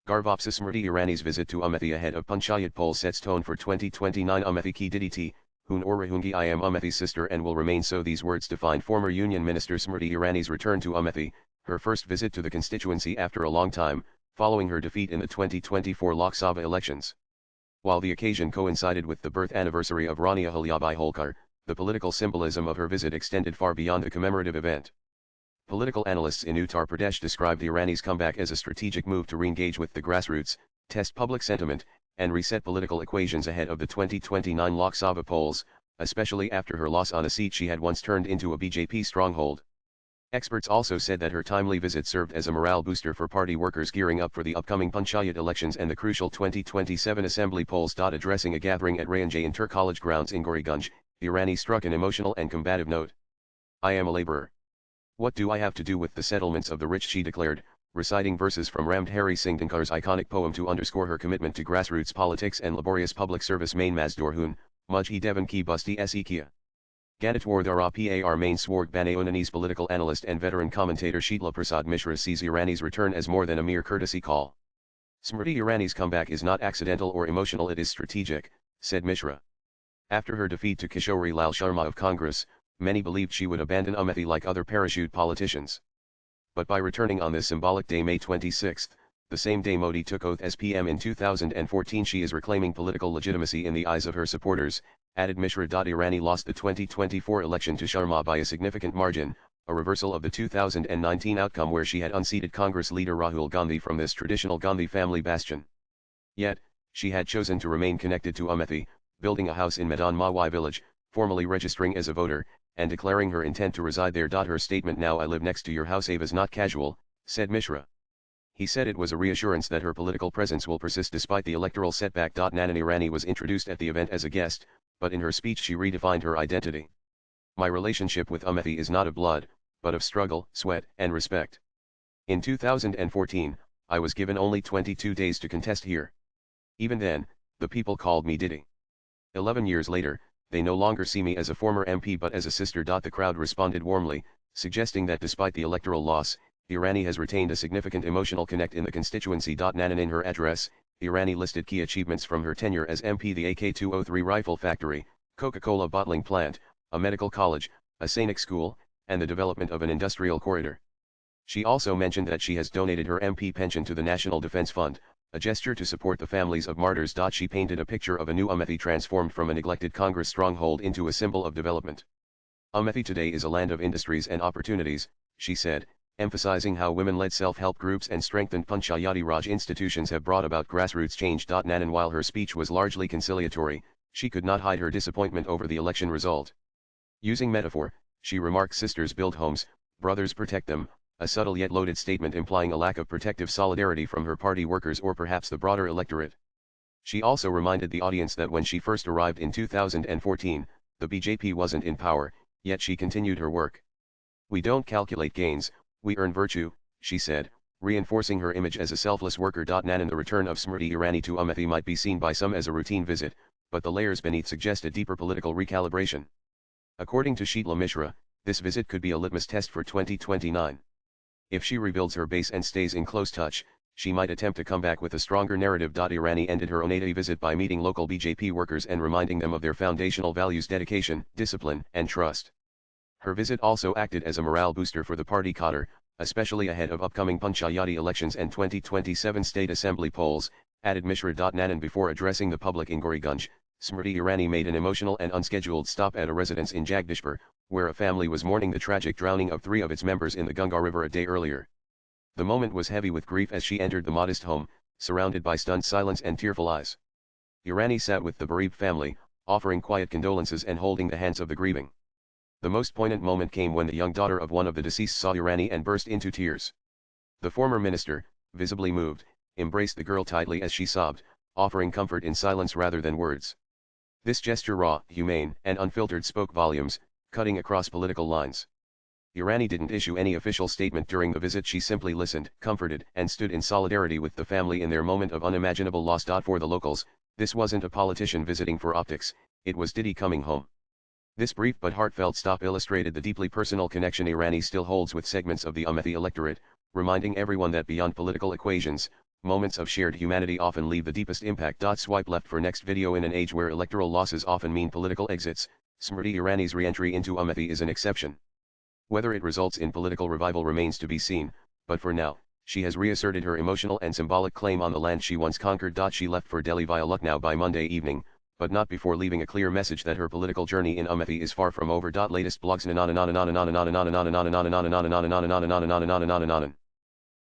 Ghar Vaapsi Smriti Irani's visit to Amethi ahead of Panchayat poll sets tone for 2029 Amethi ki diditi, Hoon or Rahungi I am Amethi's sister and will remain so. These words define former Union Minister Smriti Irani's return to Amethi, her first visit to the constituency after a long time, following her defeat in the 2024 Lok Sabha elections. While the occasion coincided with the birth anniversary of Rania Ahilyabai Holkar, the political symbolism of her visit extended far beyond the commemorative event. Political analysts in Uttar Pradesh described Irani's comeback as a strategic move to re-engage with the grassroots, test public sentiment, and reset political equations ahead of the 2029 Lok Sabha polls, especially after her loss on a seat she had once turned into a BJP stronghold. Experts also said that her timely visit served as a morale booster for party workers gearing up for the upcoming Panchayat elections and the crucial 2027 assembly polls. Addressing a gathering at Ranjay Inter College grounds in Gauriganj, Irani struck an emotional and combative note. "I am a laborer. What do I have to do with the settlements of the rich?" she declared, reciting verses from Ramdhari Singh Dinkar's iconic poem to underscore her commitment to grassroots politics and laborious public service. Main Mazdoor Hoon, Mujhi Devan ki Busti Se Kia. Ganatwar Dara Par Main Swarg Bane Iranis political analyst and veteran commentator Sheetla Prasad Mishra sees Irani's return as more than a mere courtesy call. "Smriti Irani's comeback is not accidental or emotional, it is strategic," said Mishra. After her defeat to Kishori Lal Sharma of Congress, many believed she would abandon Amethi like other parachute politicians. But by returning on this symbolic day, May 26, the same day Modi took oath as PM in 2014, she is reclaiming political legitimacy in the eyes of her supporters, added Mishra. Irani lost the 2024 election to Sharma by a significant margin, a reversal of the 2019 outcome where she had unseated Congress leader Rahul Gandhi from this traditional Gandhi family bastion. Yet, she had chosen to remain connected to Amethi, building a house in Medan Mawai village, formally registering as a voter, and declaring her intent to reside there. Her statement, "Now I live next to your house," was not casual, said Mishra. He said it was a reassurance that her political presence will persist despite the electoral setback. Nanan Irani was introduced at the event as a guest, but in her speech she redefined her identity. "My relationship with Amethi is not of blood, but of struggle, sweat, and respect. In 2014, I was given only 22 days to contest here. Even then, the people called me Didi. 11 years later, they no longer see me as a former MP but as a sister." The crowd responded warmly, suggesting that despite the electoral loss, Irani has retained a significant emotional connect in the constituency. Nanan in her address, Irani listed key achievements from her tenure as MP: the AK-203 rifle factory, Coca-Cola bottling plant, a medical college, a Sainik school, and the development of an industrial corridor. She also mentioned that she has donated her MP pension to the National Defense Fund, a gesture to support the families of martyrs. She painted a picture of a new Amethi transformed from a neglected Congress stronghold into a symbol of development. "Amethi today is a land of industries and opportunities," she said, emphasizing how women-led self-help groups and strengthened Panchayati Raj institutions have brought about grassroots change. Nanan, while her speech was largely conciliatory, she could not hide her disappointment over the election result. Using metaphor, she remarked, "Sisters build homes, brothers protect them," a subtle yet loaded statement implying a lack of protective solidarity from her party workers or perhaps the broader electorate. She also reminded the audience that when she first arrived in 2014, the BJP wasn't in power, yet she continued her work. "We don't calculate gains, we earn virtue," she said, reinforcing her image as a selfless worker. Nanan, the return of Smriti Irani to Amethi might be seen by some as a routine visit, but the layers beneath suggest a deeper political recalibration. According to Sheetla Mishra, this visit could be a litmus test for 2029. If she rebuilds her base and stays in close touch, she might attempt to come back with a stronger narrative. Irani ended her Amethi visit by meeting local BJP workers and reminding them of their foundational values: dedication, discipline, and trust. Her visit also acted as a morale booster for the party cadre, especially ahead of upcoming Panchayati elections and 2027 state assembly polls, added Mishra. Nanan, before addressing the public in Gauriganj, Smriti Irani made an emotional and unscheduled stop at a residence in Jagdishpur, where a family was mourning the tragic drowning of 3 of its members in the Ghar River a day earlier. The moment was heavy with grief as she entered the modest home, surrounded by stunned silence and tearful eyes. Irani sat with the bereaved family, offering quiet condolences and holding the hands of the grieving. The most poignant moment came when the young daughter of one of the deceased saw Irani and burst into tears. The former minister, visibly moved, embraced the girl tightly as she sobbed, offering comfort in silence rather than words. This gesture, raw, humane, and unfiltered, spoke volumes, cutting across political lines. Irani didn't issue any official statement during the visit. She simply listened, comforted, and stood in solidarity with the family in their moment of unimaginable loss. For the locals, this wasn't a politician visiting for optics, it was Didi coming home. This brief but heartfelt stop illustrated the deeply personal connection Irani still holds with segments of the Amethi electorate, reminding everyone that beyond political equations, Moments of shared humanity often leave the deepest impact. Swipe left for next video. In an age where electoral losses often mean political exits, Smriti Irani's re-entry into Amethi is an exception. Whether it results in political revival remains to be seen, but for now, she has reasserted her emotional and symbolic claim on the land she once conquered. She left for Delhi via Lucknow by Monday evening, but not before leaving a clear message that her political journey in Amethi is far from over. Latest blogs.